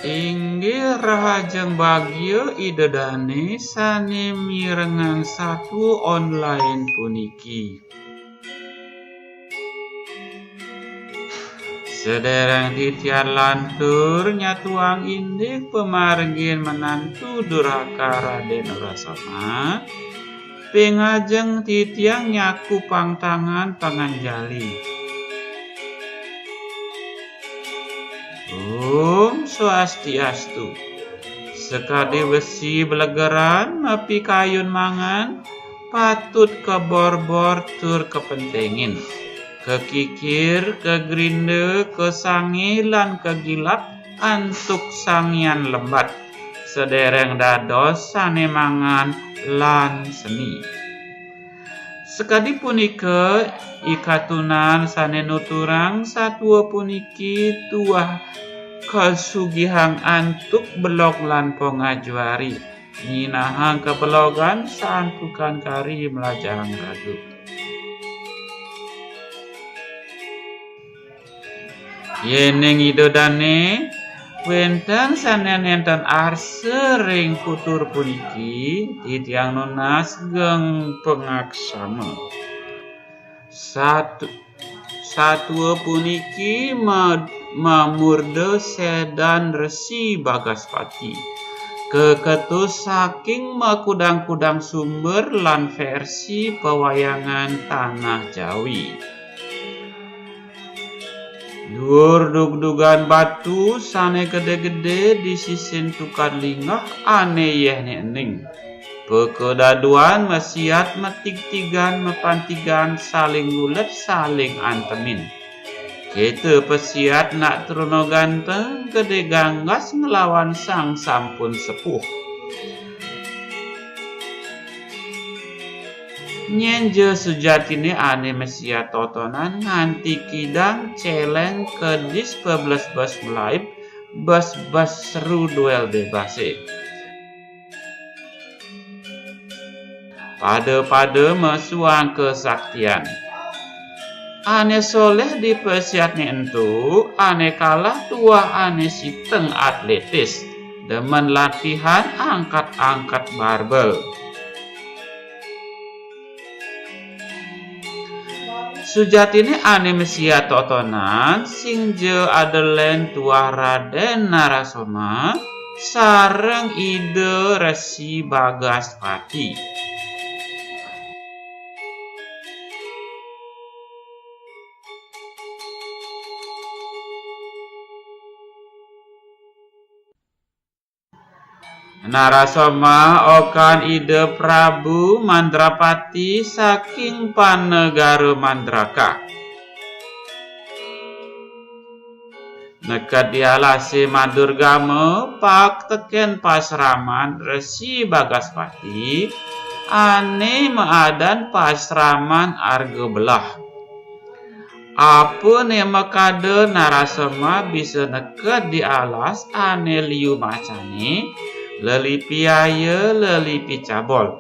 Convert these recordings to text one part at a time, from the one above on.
Inggih rahajeng bagya idedane sane mirengang satu online puniki. Sedereng titian lantur nyatuang indik pemargin menantu durhaka Raden Rasama. Pengajeng titiang nyaku pangtangan panganjali. Om Swastiastu. Sekadi besi belegeran mepi kayun mangan, patut kebor-bor tur kepentengin. Kekikir, kegrinde, kesangi lan kegilap antuk sangian lembat. Sedereng dados sane mangan lan seni. Sekadi punika ikatunan sane nuturang satua puniki tuah kasugihang antuk belok lan pongajuari. Nyinahang kebelogan santukan kari melajang radu. Yeneng idodane wenten sanen enten arsering putur puniki titiang nunas geng pengaksama. Satua puniki mamurde sedan Resi Bagaspati. Keketus saking makudang-kudang sumber lan versi pewayangan tanah Jawi. Dhuwur dugdugan batu sane gede-gede disisin tukar lingah ane yehne ening. Pekedaduan mesiat metig-tigan mepantigan saling ngulet saling antemin. Kita pesiat nak trono ganteng gede ganggas ngelawan sang sampun sepuh. Nyenje sejatine ane mesia totonan nganti kidang celeng kedis pebelas-belas melaib bas-bas seru duel bebase. Pada mesuang kesaktian. Ane soleh di pesiatnya entu, ane kalah tua ane siteng atletis, demen latihan angkat-angkat barbel. Sujatine ane mesia totonan singje adelen tuah Raden Narasoma sareng ide Resi Bagaspati. Narasoma okan ide Prabu Mandrapati saking panegara Mandraka. Nekat dialasi Madurgama pak teken pasraman Resi Bagaspati ane maadan pasraman arga belah. Apa nema kade Narasoma bisa nekat dialas ane liu macane lelipi aya lelipi cabol.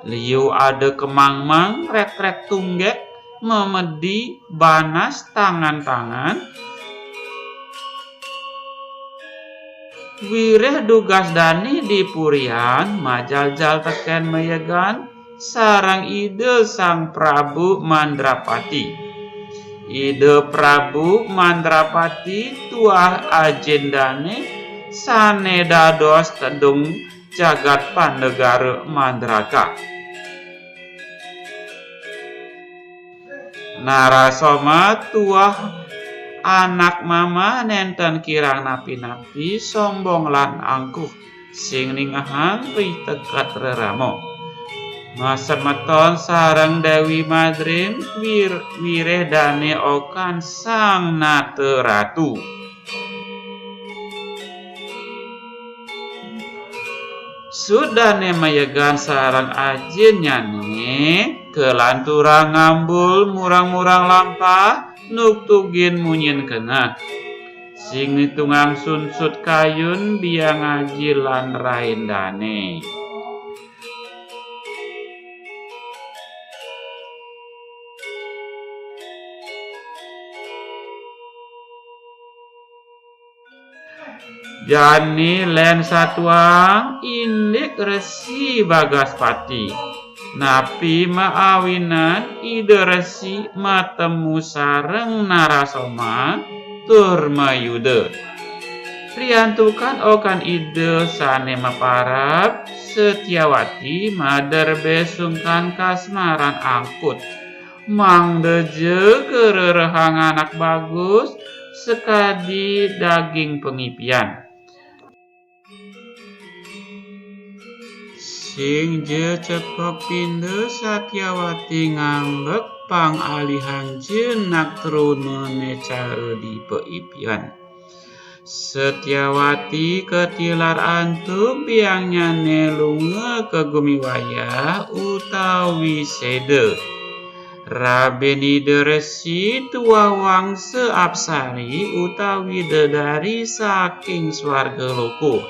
Liu ada kemang-mang rek-rek tunggek memedi banas tangan-tangan. Wireh dugas dani di purian majaljal teken meyegan sarang ide sang Prabu Mandrapati. Ide Prabu Mandrapati tuah agendane sane dados tedung jagat pandegara Mandraka. Narasoma tuah anak mama nenten kirang napi-napi sombong lan angkuh sing ningahang pitekat reramo. Masemeton sareng Dewi Madrim wireh dane okan sang nate ratu. Sudane mayegan sarang ajin nyane kelanturang ngambul murang-murang lampah nuktugin munyin kena. Sing nitungang sunsut kayun biang aji lan raindane. Jani len satuang indik Resi Bagaspati. Napi maawinan ide Resi matemu sareng Narasoma tur mayuda. Priantukan okan ide sane maparap Setyawati mader besungkan kasmaran angkut. Mang deje kererehang anak bagus sekadi daging pengipian. Sing je cepok pinde Satyawati ngambek pangalihan jenak trunone caedi peipian. Setyawati ketilar antuk biangnya nelunge ke gumiwayah utawi sede. Rabeni deresi tua wangse apsari utawi dedari saking swarga loko.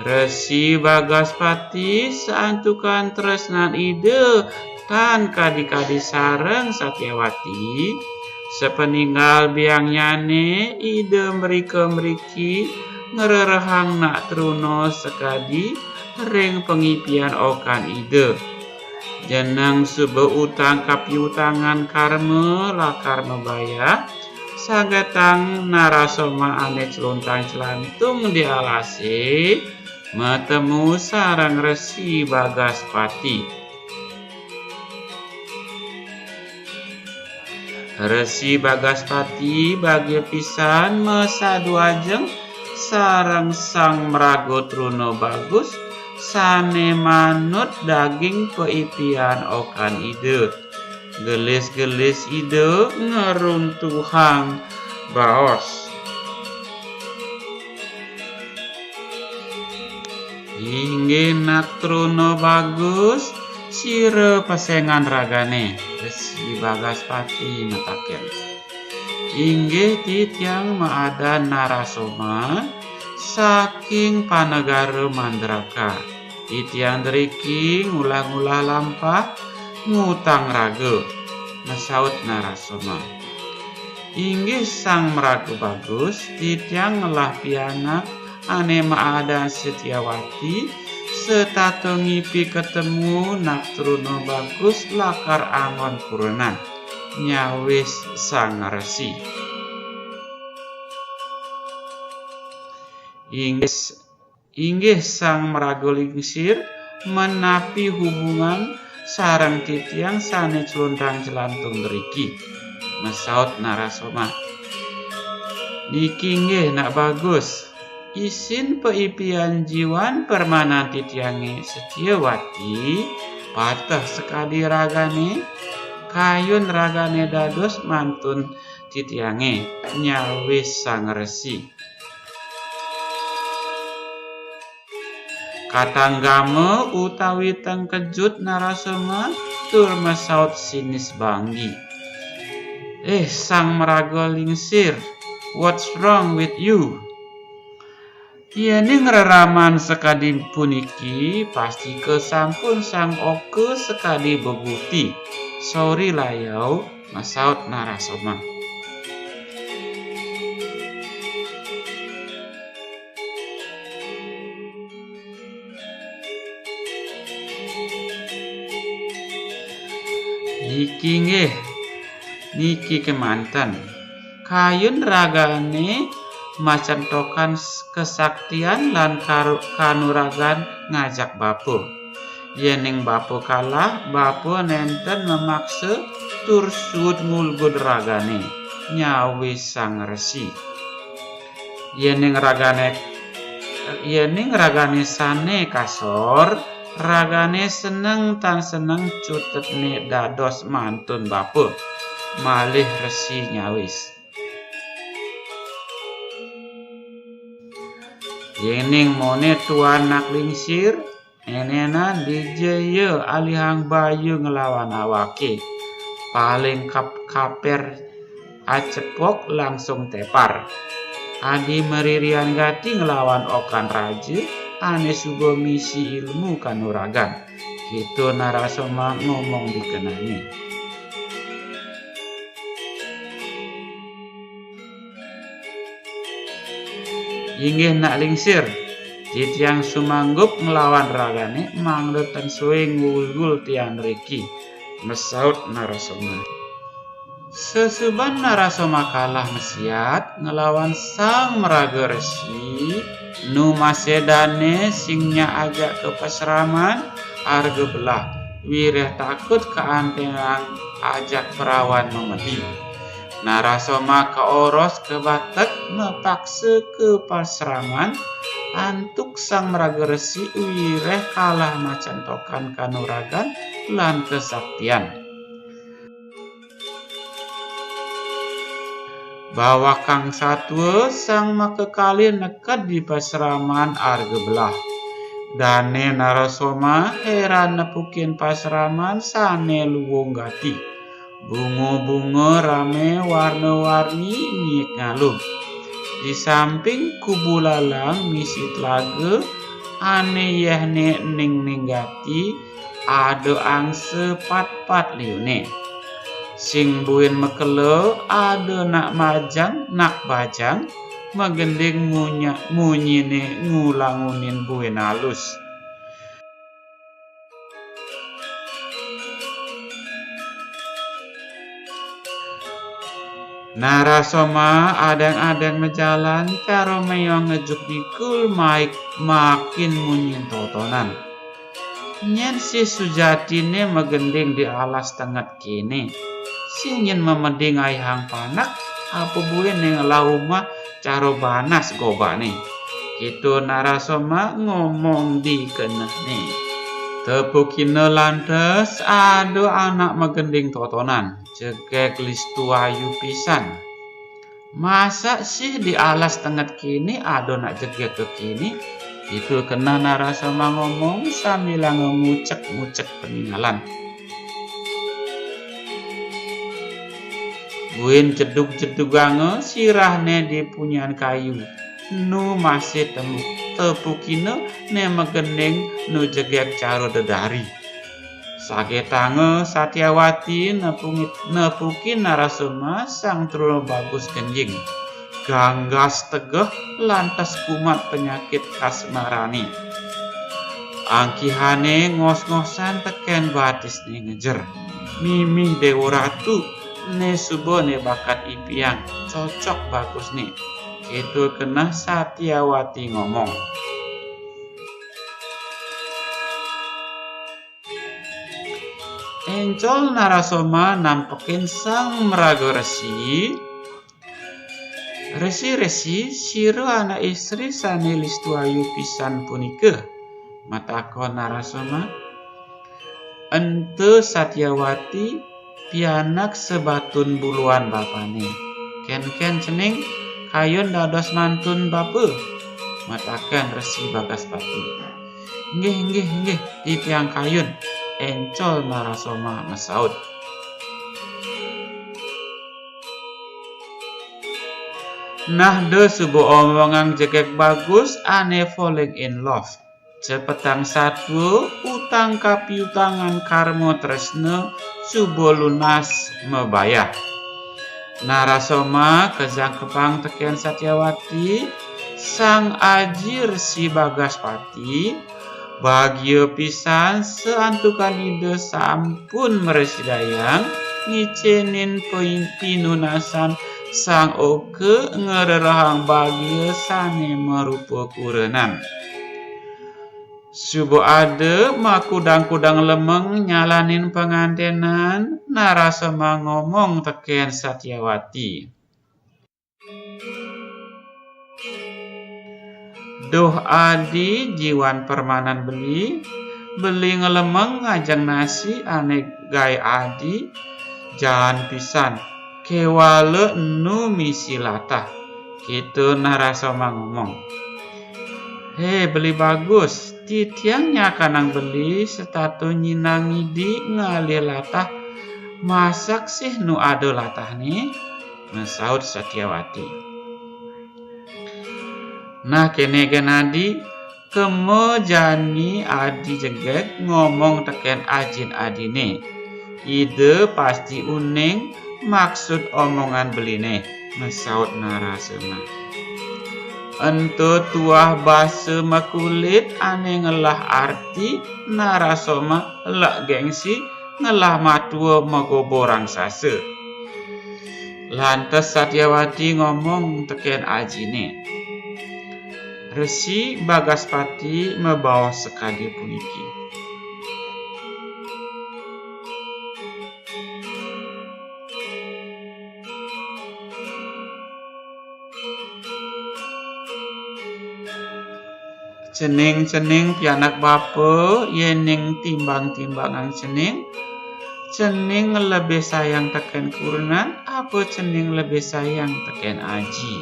Resi Bagaspati saantukan tresnan ide tan kadi-kadi sareng Satyawati. Sepeninggal biang nyane ide merike-meriki ngererehang nak truno sekadi ring pengipian okan ide. Jeneng sube utang kapiutangan karme lakar mebaya. Sagetang Narasoma ane celuntang celantung di alase metemu sarang Resi Bagaspati. Resi Bagaspati bagi pisan mesadu ajeng sareng sang merago truno bagus sane manut daging peipian okan ide. Gelis-gelis ide ngeruntuhang baos. Inggih nak truno bagus sire pasengan ragane Resi Bagaspati metaken. Inggih titiang maada Narasoma saking panegara Mandraka. Titiang deriki ngulah-ngulah lampah ngutang raga mesaut Narasoma. Inggih sang meragu bagus titiang ngelah pianak ane maada Setyawati setato ngipi ketemu nak truno bagus lakar angon purenan nyawis sang resi. Inggih sang merago lingsir menapi hubungan sareng titiang sane celuntang celantung deriki mesaut Narasoma. Niki nggih nak bagus isin peipian jiwan permanan titiange Setyawati patah sekadi ragane kayun ragane dados mantun titiange nyawis sang resi. Katanggame utawi tengkejut Narasoma tur mesaut sinis banggi. Sang merago lingsir, what's wrong with you? Yening reraman sekadi puniki pasti kesampun sang oke sekadi bebuti. Sorry layau, mesaut Narasoma. Niki kemanten kayun ragane macan tokan kesaktian lan kanuragan ngajak bapo. Yening bapo kalah, bapo nenten memaksa tur sud ngulgud ragane nyawis sang resi. Yening ragane sane kasor, ragane seneng tan seneng cutetne dados mantun bapo. Malih resi nyawis. Yening mone tuan nak lingsir, enenan dijeye alihang bayu ngelawan awake. Paling kaper acepok langsung tepar. Adi meririan gati ngelawan okan raja, ane sugo misi ilmu kanuragan. Gitu Narasoma ngomong dikenani. inggih nak lingsir. Titiang sumanggup ngelawan ragane mangdetan suwe ngulgul tiang riki. Mesaut Narasoma. Sesuban Narasoma kalah mesiat ngelawan sang meraga resi, nu masedane singnya ajak ke pasraman arga belah. Wireh takut keantenang ajak perawan memedi. Narasoma keoros ke batek mepaksa ke pasraman. Antuk sang meraga resi wireh kalah macantokan kanuragan lan kesaktian. Bahwa kang satwa sang makekali nekat di pasraman arga belah. Dane Narasoma heran nepukin pasraman sane luwung gati. Bunga-bunga rame warna-warni miek ngalung. Di samping kubu lalang misi telaga ane yahne ning gati ada angse pat-pat liune. Sing buin mekele ada nak majang nak bajang megending munyine ngulangunin buin halus. Narasoma adang-adang mejalan karo meyong ngejuk dikul makin munyin totonan. Nyen si Sujatine megending di alas tenget kini. Singin memeding ayang panak apa buin ning lauma caro banas gobane. Kitu Narasoma ngomong di keneh nih. Tepukina lantes ada anak megending totonan. Jegek listu ayu pisan. Masa sih di alas tenget kini ada nak jegek ke kini? Itu kena Narasoma ngomong sambil ngucek-ngucek peninggalan. Buin jedug-jedugange sirahne di punyan kayu. Nu masih tepukina ne megending nu jegek caro dedari. Sagetange Satyawati nepukin Narasoma sang truno bagus kenjing. Ganggas tegeh lantas kumat penyakit kasmarani. Angkihane ngos-ngosan teken batis ni ngejer. Mimih Dewa Ratu ne subone bakat ipiang cocok bagus nih. Itu kena Satyawati ngomong. Encol Narasoma nampekin sang meraga resi. Resi siro anak istri sane listu ayu pisan punika. Matakon Narasoma. Ente Satyawati pianak sebatun buluan bapane. Ken cening kayun dados mantun bapa. Matakan Resi Bagaspati. Nggih di tiang kayun. Encol Narasoma mesaut. Nah de subuh omongan jegek bagus ane falling in love. Cepetang satwa utang kapiutangan karmo tresna subuh lunas mebayah. Narasoma kezang kepang teken Satyawati sang aji Resi Bagaspati. Bagio pisan seantukan ide sampun meresidayang ngicenin pinunasan sang oke ngererahang bagio sane merupa kurenan. Subuh ade makudang-kudang lemeng nyalanin pengantenan. Narasoma ngomong teken Satyawati. Duh adi jiwan permanan beli ngelemeng ngajang nasi ane gai adi jalan pisan kewale nu misi latah. Gitu Narasoma ngomong. He beli bagus titiangnya kanang beli setatu nyinangi di ngalih latah. Masak sih nu ado latah nih, mesaut Satyawati. Nah kene genadi kemo jani adi jegek ngomong teken ajin adine. Ide pasti uning maksud omongan beline, mesaut Narasoma. Ento tuah basa makulit ane ngelah arti narasoma lak gengsi ngelah matua magoborang sase. Lantas Satyawati ngomong teken ajine. Resi Bagaspati membawa sekali puniki. Cening-cening pianak bapa yening timbang-timbangan cening lebih sayang teken kurenan apa cening lebih sayang teken aji.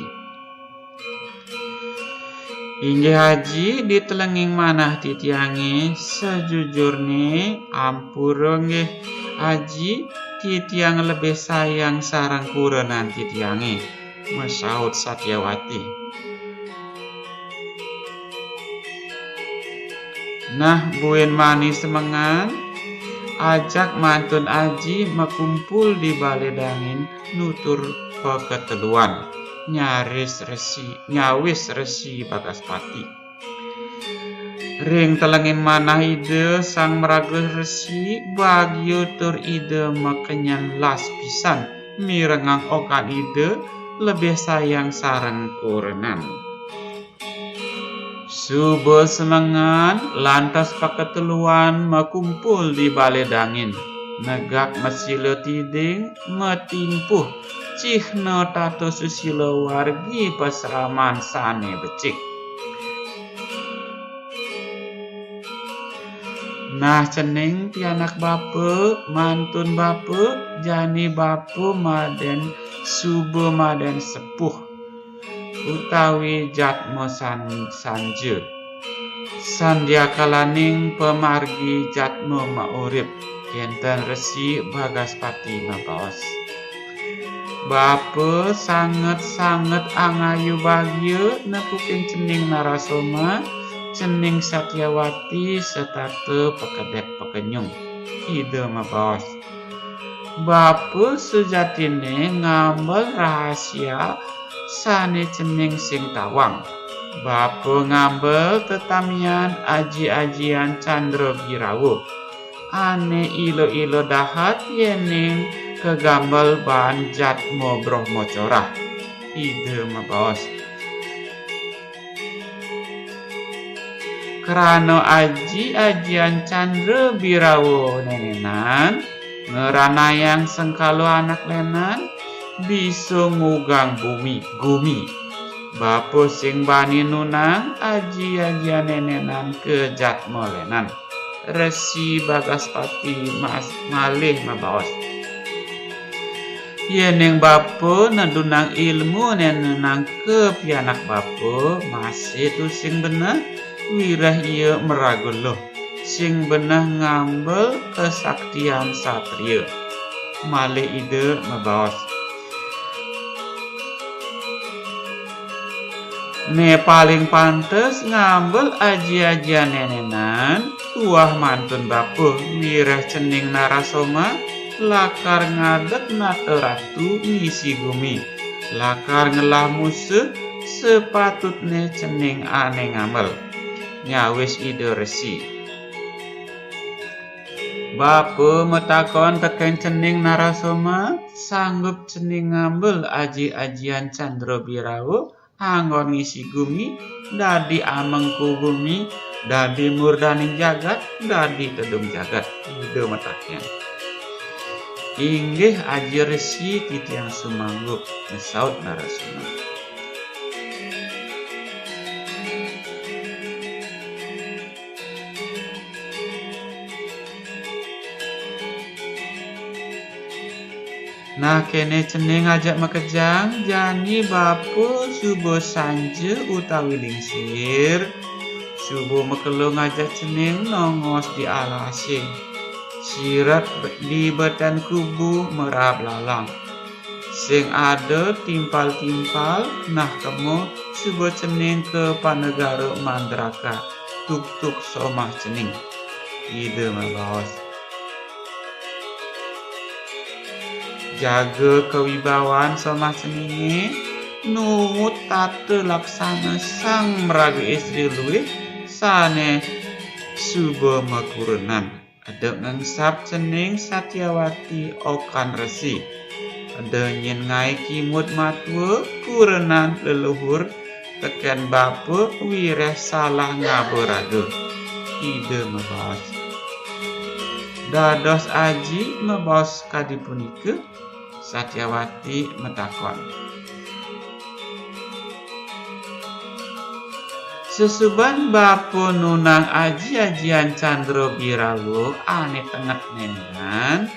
Inggih haji ditelenging manah titiange sejujurne ampura nggih haji titiang lebih sayang sarang kurenan titiange, masaud Satyawati. Nah buen manis semengan ajak mantun aji mekumpul di balai dangin nutur peketeluan nyawis resi Bagaspati. Ring telengin manah ide sang meraguh resi bagio tur ide makenyan las pisan mirengang okan ide lebih sayang sarang kurenan. Subuh semangan lantas paketeluan makumpul di balai dangin. Negak mesila tiding metimpuh cihna tato susila wargi pasraman sane becik. Nah cening pianak bapa mantun bapa jani bapa maden subuh maden sepuh utawi jatmo sanje sandya kalaning pemargi jatmo maurip enten resi Bagaspati mabaos. Bapa sanget angayu bagya nekuking cening narasoma cening Satyawati setate pekedek pekenyung ide mabaos. Bapa sejatine ngambil rahasia sane cening sing tawang. Bapa ngambil tetamian aji-ajian Candra Birawa. Ane ilo-ilo dahat yening kegambal ban jatmo Brahmacara. Ide mabaos. Kerana aji-ajian Candra Birawa nenenan ngeranayang sengkalo anak lenan bisa ngugang gumi. Bapa sing bani nunang aji-ajian nenenan ke jatmo lenan. Resi Bagaspati malih mabaos. Yening bapa nedunang ilmu nenenang ke pianak bapa masih tu sing bener wirah iya meraguloh sing bener ngambil kesaktian satria. Malih ide mabaos. Ne paling pantes ngambil aji-ajian nenenan tuah mantun bapa wirah cening narasoma lakar ngadek nata ratu ngisi gumi lakar ngelah musuh sepatutne cening ane ngambil nyawis ide resi. Bapa metakon teken cening narasoma sanggup cening ngambil aji-ajian Candra Birawa anggon ngisi gumi dadi amengku bumi dadi murdaning jagat dadi tedung jagat ide metaknya. Inggih aji resi titiang sumanggup saud narasoma. Nah kene cening ajak makejang jani bapa subuh sanje utawi lingsir. Subuh mekelo ngajak cening nongos di alasing. Sirat di betan kubu merab lalang. Sing ada timpal-timpal nah kemo subuh cening ke panegara Mandraka. Tuk-tuk somah cening. Ide mabaos. Jaga kewibawaan somah ceninge nungut tate laksana sang meraga istri luwih sane suba makurenan. Ada ngengsap cening Satyawati okan resi. Ada nyen ngai kimut matwa kurenan leluhur teken bapa wireh salah ngaberaga. Ide mebas. Dados aji mebos kadipunika Satyawati metakon. Sesuban bapa nunang aji-ajian Candra Birawa ane tenget nenengan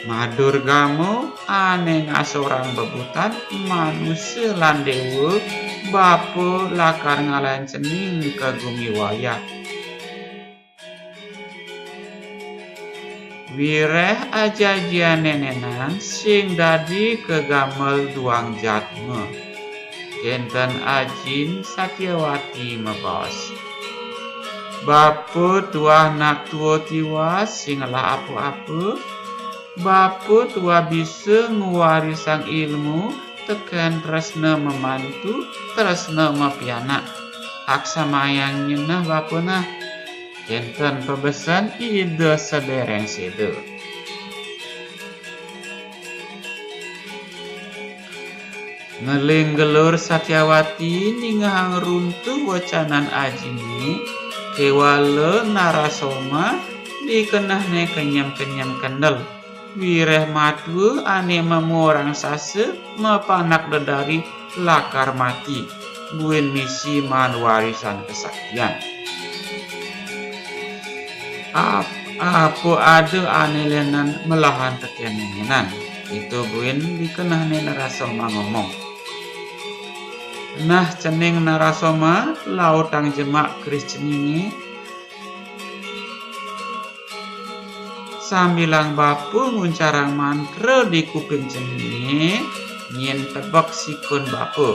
madur gamu ane ngasorang bebutan manusia lan dewa bapa lakar ngalahin cening kagumi wayah. Wireh aji-ajian nenenan sing dadi kegamel duang jatme. Kenten ajin Satyawati mebos. Bapa tua nak tua tiwas sing lah apa-apa. Bapa tua bisa nguwarisang ilmu tekan tresna memantu, tresna mapianak. Aksa mayang nyenah bapa nah. Kenten pebesan ide sedereng sede. Ngeling gelur Satyawati ninghang runtuh wacanan ajini kewala narasoma dikenahne kenyam-kenyam kendel. Wireh matu ane memorang sase mepanak dedari lakar mati. Buin misi man warisan kesaktian. Apa ada ane lenan melahan tekeninginan. Itu buin dikenahne narasoma ngomong. Nah cening narasoma lautang jemak keris ceningi sambilang bapu nguncarang mantra di kuping ceningi nyen tebak sikun bapu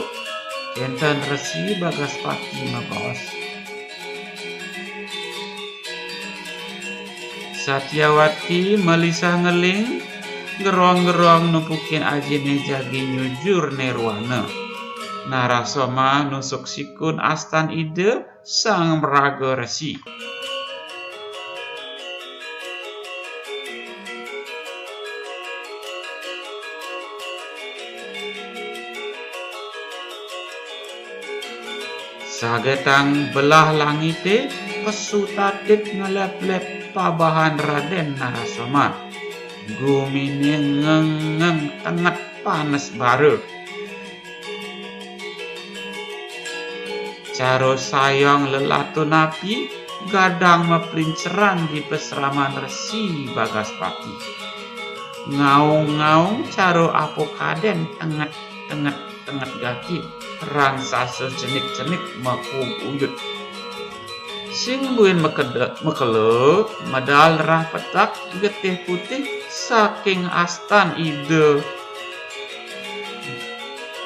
kenten resi Bagaspati mebos. Satyawati melisah ngeling gerong-gerong numpukin ajine jagi nyujur nirwana. Narasoma nusuk sikun astan ide sang meraga resi. Sagetang belah langite pesutatit ngelep-lep pabahan Raden Narasoma. Gumine ngeng-ngeng tenget panas baru. Caro sayang lelatun api gadang meplinceran di peseraman resi Bagaspati. Ngaung-ngaung caro apokaden tenget gati rang sase cenik-cenik mekung uyut. Sing buin mekele medal rah petak getih putih saking astan ide.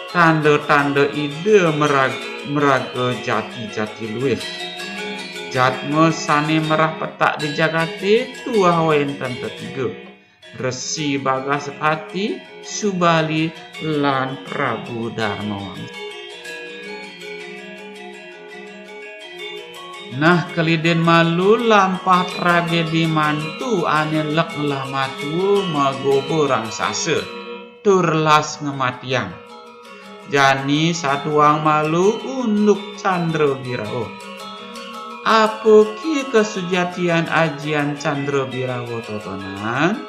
Tanda-tanda ide meraga jati-jati luwih. Jatme sane merah petak di jagate tuah wenten tetiga. Resi Bagaspati, Subali lan Prabu Darmawangsa. Nah keliden malu lampah tragedi mantu ane lek lah matu magobo rangsasa turlas ngematiang. Jani satuang malu unduk Candra Birawa. Apa ki kesujatian ajian Candra Birawa totonan?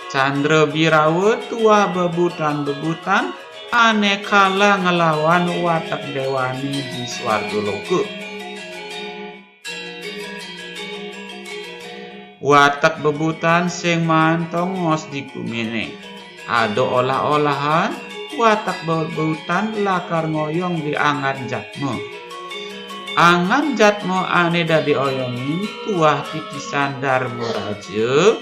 Candra Birawa tua bebutan-bebutan ane kala ngelawan watak dewani di Swargaloka. Watak bebutan sing mantongos di kumene. Ado olah-olahan watak bebutan lakar ngoyong di angan jatmo. Angan jatmo ane dadi oyongin tuah titisan Darmo Raja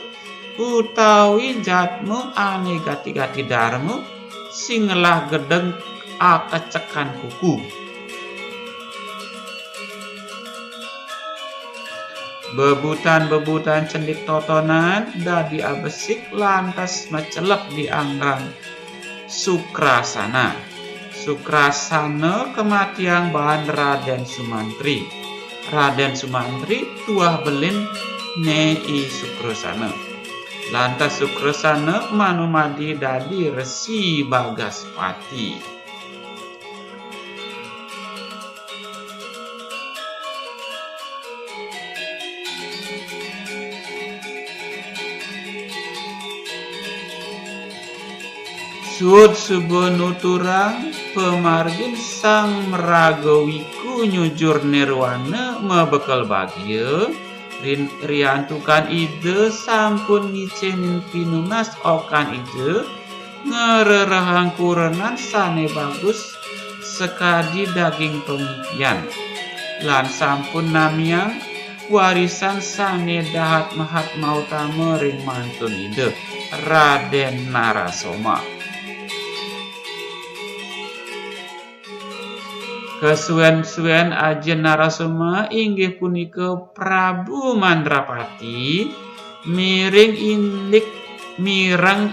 utawi jatmo ane gati-gati Darmo singlah gedeng akecekan kuku. Bebutan-bebutan cendik totonan dadi abesik lantas mecelep di anggrang Sukrasana. Sukrasana kematian bahan Raden Sumantri. Raden Sumantri tuah belin nei Sukrasana. Lantas Sukrasana manumadi dadi Resi Bagaspati. Sud subuh nuturang pemargin sang meragawiku nyujur nirwana mebekal bahagia riantukan ide sampun ngicenin pinunas okan ide ngererahang kurenan sane bagus sekadi daging pengipian lan sampun namiang warisan sane dahat mahat mautama ring mantun ide Raden Narasoma. Kesuwen-suwen Ajen Narasoma inggih punika Prabu Mandrapati mireng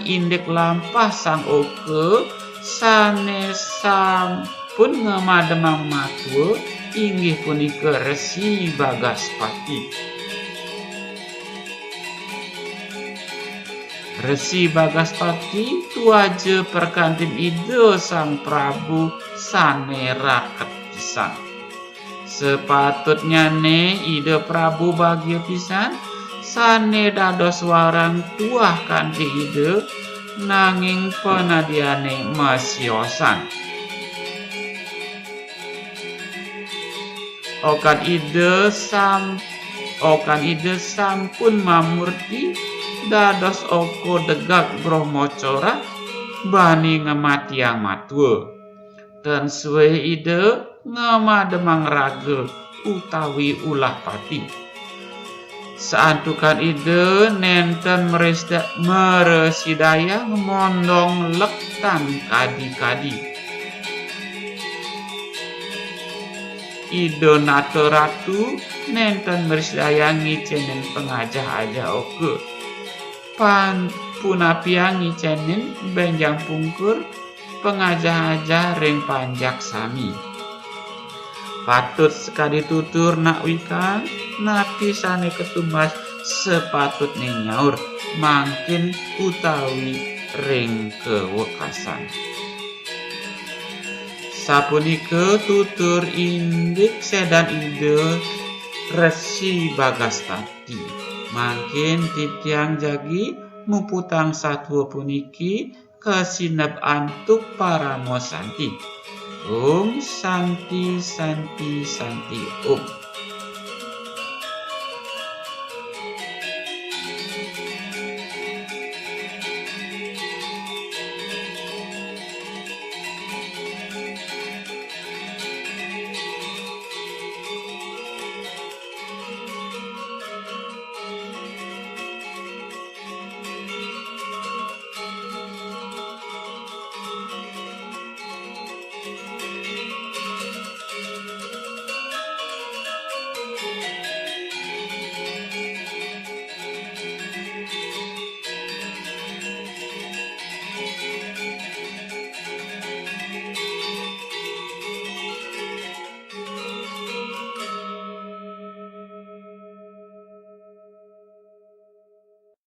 indik lampah sang oke sane sampun ngemademang matua inggih punika Resi Bagaspati. Resi Bagaspati tuaje perkantin ide sang Prabu sane raket pisan. Sepatutnya ne ide Prabu bahagia pisan sane dados warang tuah kanthi ide nanging penadiane masiosan. Okan ide sampun mamurti dados oko degak Brahmacara bani ngematiang matua. Dan suwe ide ngemademang raga utawi ulah pati. Saantukan ide nenten meresidaya mondong lektan kadi-kadi. Ide nato ratu nenten meresidaya ngicenen pengajah-ajah oke. Punapiang ngicenin benjang pungkur pengajah-ajah ring panjak sami. Patut sekali tutur nak wikang napi sane ketumbas sepatutne nyaur mangkin utawi ring kewekasan. Sapunika tutur indik sedan ide Resi Bagaspati. Mangkin titiang jagi muputang satwa puniki kesinep antuk paramo santi. Santi santi santi Om.